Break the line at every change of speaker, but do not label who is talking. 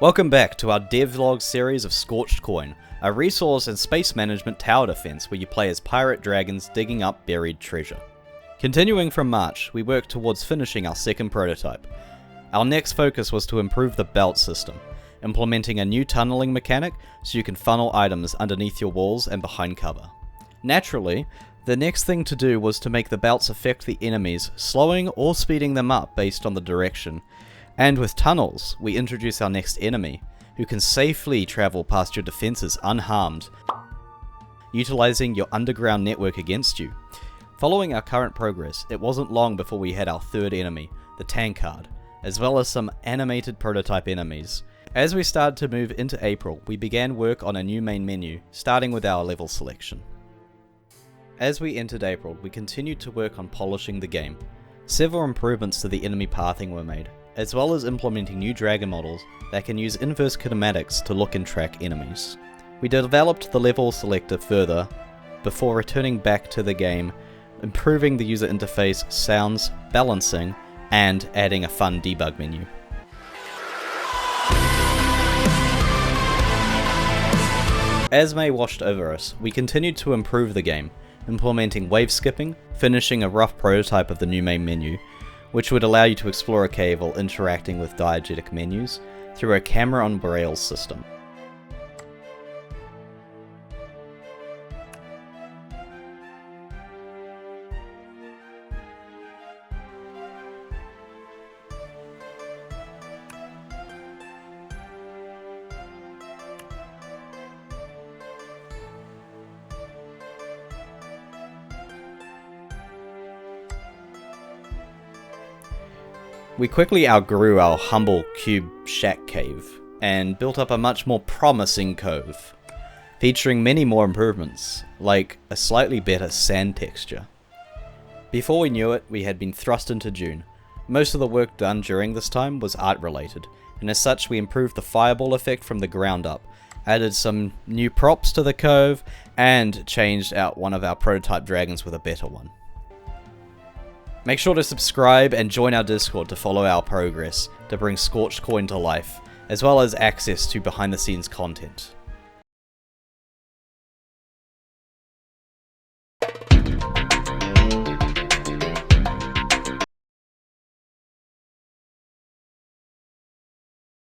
Welcome back to our Devlog series of Scorched Coin, a resource and space management tower defense where you play as pirate dragons digging up buried treasure. Continuing from March, we worked towards finishing our second prototype. Our next focus was to improve the belt system, implementing a new tunneling mechanic so you can funnel items underneath your walls and behind cover. Naturally, the next thing to do was to make the belts affect the enemies, slowing or speeding them up based on the direction. And with tunnels, we introduce our next enemy, who can safely travel past your defenses unharmed, utilizing your underground network against you. Following our current progress, it wasn't long before we had our third enemy, the tankard, as well as some animated prototype enemies. As we started to move into April, we began work on a new main menu, starting with our level selection. As we entered April, we continued to work on polishing the game. Several improvements to the enemy pathing were made, as well as implementing new dragon models that can use inverse kinematics to look and track enemies. We developed the level selector further before returning back to the game, improving the user interface, sounds, balancing, and adding a fun debug menu. As May washed over us, we continued to improve the game, implementing wave skipping, finishing a rough prototype of the new main menu, which would allow you to explore a cave while interacting with diegetic menus through a camera on rails system. We quickly outgrew our humble cube shack cave, and built up a much more promising cove, featuring many more improvements, like a slightly better sand texture. Before we knew it, we had been thrust into June. Most of the work done during this time was art related, and as such we improved the fireball effect from the ground up, added some new props to the cove, and changed out one of our prototype dragons with a better one. Make sure to subscribe and join our Discord to follow our progress to bring Scorched Coin to life, as well as access to behind the scenes content.